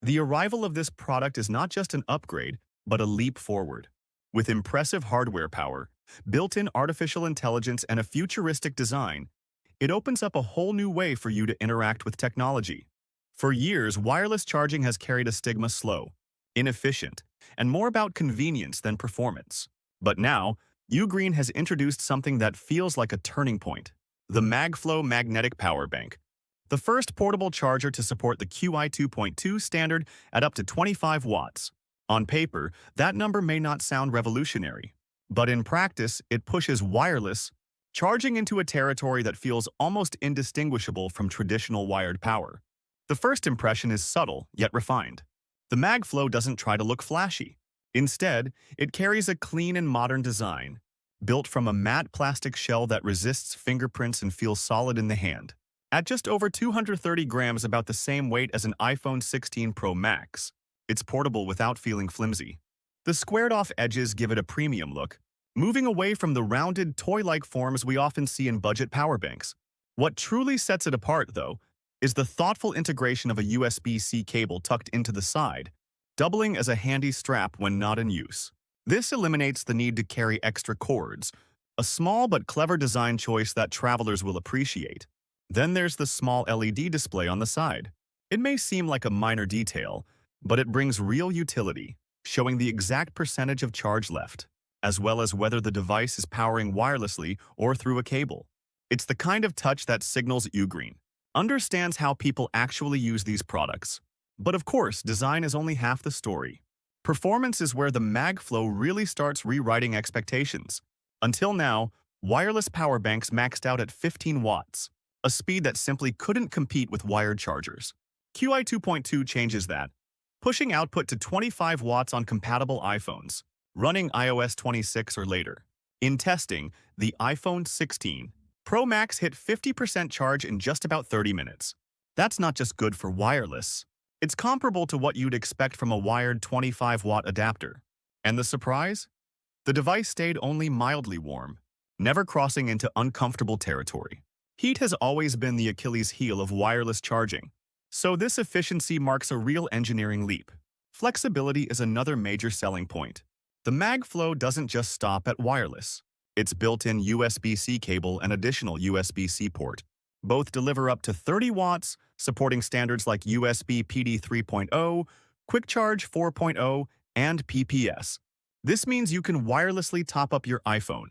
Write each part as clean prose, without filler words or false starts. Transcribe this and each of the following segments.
The arrival of this product is not just an upgrade, but a leap forward. With impressive hardware power, built-in artificial intelligence, and a futuristic design, it opens up a whole new way for you to interact with technology. For years, wireless charging has carried a stigma: slow, inefficient, and more about convenience than performance. But now, Ugreen has introduced something that feels like a turning point: the MagFlow Magnetic Power Bank. The first portable charger to support the QI 2.2 standard at up to 25 watts. On paper, that number may not sound revolutionary, but in practice, it pushes wireless charging into a territory that feels almost indistinguishable from traditional wired power. The first impression is subtle yet refined. The MagFlow doesn't try to look flashy. Instead, it carries a clean and modern design, built from a matte plastic shell that resists fingerprints and feels solid in the hand. At just over 230 grams, about the same weight as an iPhone 16 Pro Max, it's portable without feeling flimsy. The squared-off edges give it a premium look, moving away from the rounded, toy-like forms we often see in budget power banks. What truly sets it apart, though, is the thoughtful integration of a USB-C cable tucked into the side, doubling as a handy strap when not in use. This eliminates the need to carry extra cords, a small but clever design choice that travelers will appreciate. Then there's the small LED display on the side. It may seem like a minor detail, but it brings real utility, showing the exact percentage of charge left, as well as whether the device is powering wirelessly or through a cable. It's the kind of touch that signals Ugreen understands how people actually use these products. But of course, design is only half the story. Performance is where the MagFlow really starts rewriting expectations. Until now, wireless power banks maxed out at 15 watts, a speed that simply couldn't compete with wired chargers. QI 2.2 changes that, pushing output to 25 watts on compatible iPhones, running iOS 26 or later. In testing, the iPhone 16 Pro Max hit 50% charge in just about 30 minutes. That's not just good for wireless. It's comparable to what you'd expect from a wired 25-watt adapter. And the surprise? The device stayed only mildly warm, never crossing into uncomfortable territory. Heat has always been the Achilles heel of wireless charging, so this efficiency marks a real engineering leap. Flexibility is another major selling point. The MagFlow doesn't just stop at wireless. Its built-in USB-C cable and additional USB-C port both deliver up to 30 watts, supporting standards like USB PD 3.0, Quick Charge 4.0, and PPS. This means you can wirelessly top up your iPhone,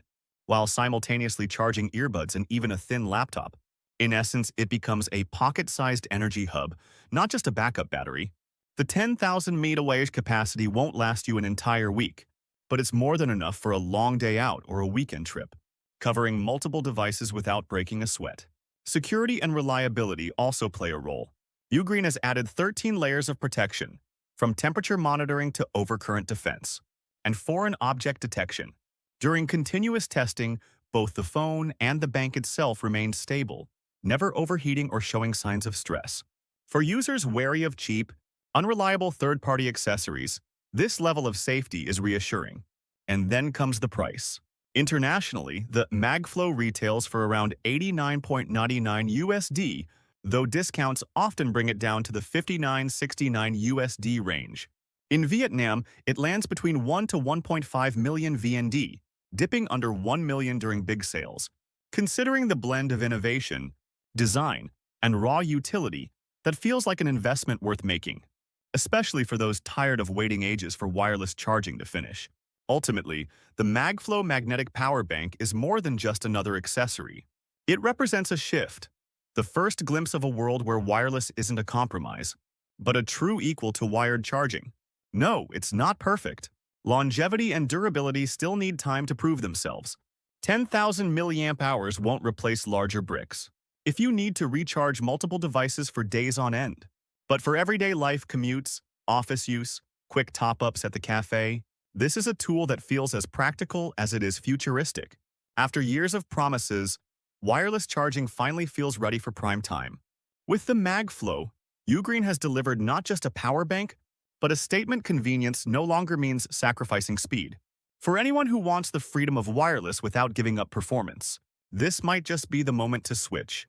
while simultaneously charging earbuds and even a thin laptop. In essence, it becomes a pocket-sized energy hub, not just a backup battery. The 10,000 mAh capacity won't last you an entire week, but it's more than enough for a long day out or a weekend trip, covering multiple devices without breaking a sweat. Security and reliability also play a role. Ugreen has added 13 layers of protection, from temperature monitoring to overcurrent defense, and foreign object detection. During continuous testing, both the phone and the bank itself remained stable, never overheating or showing signs of stress. For users wary of cheap, unreliable third-party accessories, this level of safety is reassuring. And then comes the price. Internationally, the MagFlow retails for around $89.99 USD, though discounts often bring it down to the $59.69 USD range. In Vietnam, it lands between 1 to 1.5 million VND, dipping under 1 million during big sales. Considering the blend of innovation, design, and raw utility, that feels like an investment worth making, especially for those tired of waiting ages for wireless charging to finish. Ultimately, the MagFlow Magnetic Power Bank is more than just another accessory. It represents a shift, the first glimpse of a world where wireless isn't a compromise, but a true equal to wired charging. No, it's not perfect. Longevity and durability still need time to prove themselves. 10,000 milliamp hours won't replace larger bricks if you need to recharge multiple devices for days on end. But for everyday life commutes, office use, quick top-ups at the cafe, this is a tool that feels as practical as it is futuristic. After years of promises, wireless charging finally feels ready for prime time. With the MagFlow, Ugreen has delivered not just a power bank, but a statement: convenience no longer means sacrificing speed. For anyone who wants the freedom of wireless without giving up performance, this might just be the moment to switch.